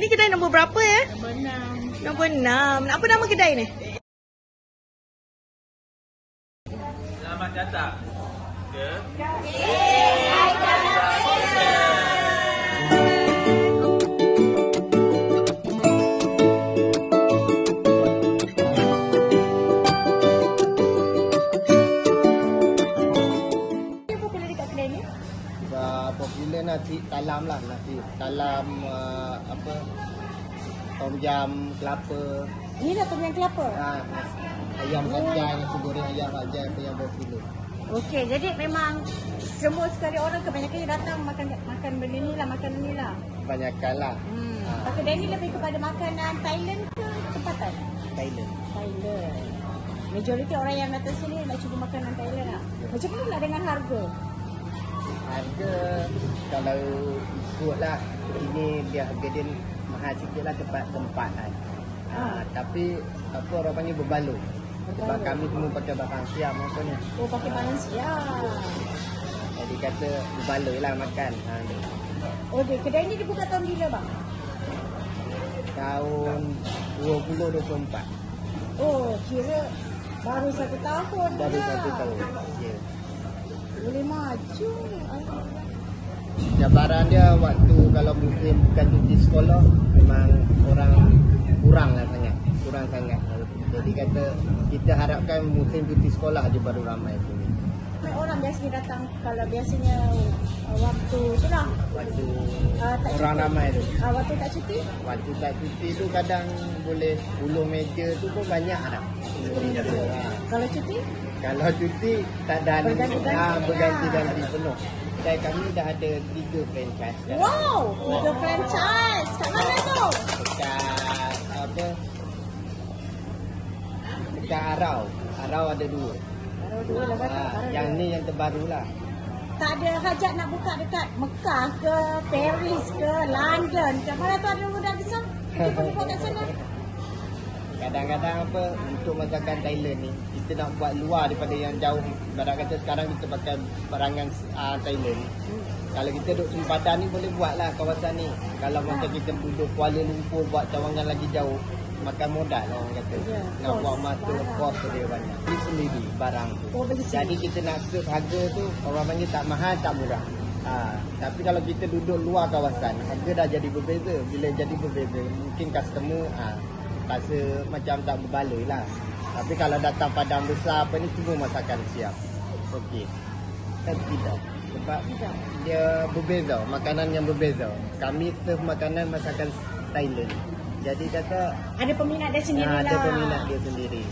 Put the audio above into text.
Ini kedai nombor berapa ya? Nombor 6. Nombor 6. Apa nama kedai ni? Selamat datang ke popular nasi talam lah, nasi talam apa tom yam kelapa. Ini dah tom yam kelapa. Ayam kacang, nasi goreng ayam kacang apa yang popular. Okey, jadi memang semua sekali orang kebanyakan datang makan benda ni lah, makanan ni lah. Kebanyakan lah. Kedai ni lebih kepada makanan Thailand ke tempatan? Thailand. Thailand. Majoriti orang yang datang sini nak cuba makanan Thailand lah. Macam mana lah dengan harga? Harga kalau ikut lah, ini dia harga dia mahal sikit lah tempat kan. Tapi apa orang panggil berbaloi. Sebab kami semua pakai barang siap apa ni. Oh, pakai barang siap. Jadi kata berbaloi lah makan. Okey, kedai ni dibuka tahun bila bang? Tahun 2024. Oh, kira baru 1 tahun. Baru lah. 1 tahun. Ya. Boleh maju. Cabaran dia waktu kalau musim bukan cuti sekolah, memang orang kurang sangat. Jadi kata kita harapkan musim cuti sekolah aja baru ramai sini. Orang biasanya datang kalau biasanya waktu tu lah. Waktu tak orang cuti. ramai tu. Waktu tak cuti? Waktu tak cuti tu kadang boleh 10 meja tu pun banyak dah. Kalau cuti? Kalau cuti tak ada berganti-ganti penuh. Kedai kami dah ada 3 franchise. Wow, 3 franchise. Kat mana tu? Dekat apa? Dekat Arau. Arau ada 2. Baru 2 lah Yang ni yang terbaru lah. Tak ada hajat nak buka dekat Mekah ke, Paris ke, London ke. Mana tu ada budak besar? Kita boleh buat kat sana. Kadang-kadang apa, untuk masakan Thailand ni, kita nak buat luar daripada yang jauh. Ibarat kata sekarang kita pakai barangan Thailand. Kalau kita duduk sempadan ni boleh buat lah kawasan ni. Kalau macam kita duduk Kuala Lumpur buat cawangan lagi jauh, makan modal lah orang kata. Nak buat masa, kos dia banyak. Beli sendiri barang tu. Jadi kita nak save harga tu, orang panggil tak mahal, tak murah. Tapi kalau kita duduk luar kawasan, harga dah jadi berbeza. Bila jadi berbeza, mungkin customer rasa macam tak berbaloi lah. Tapi kalau datang padang besar apa ni, semua masakan siap. Okey. Tapi tidak. Sebab dia berbeza, makanan yang berbeza. Kami serve makanan masakan Thailand. Jadi kata ada peminat dia sendiri lah. Ada peminat dia sendiri.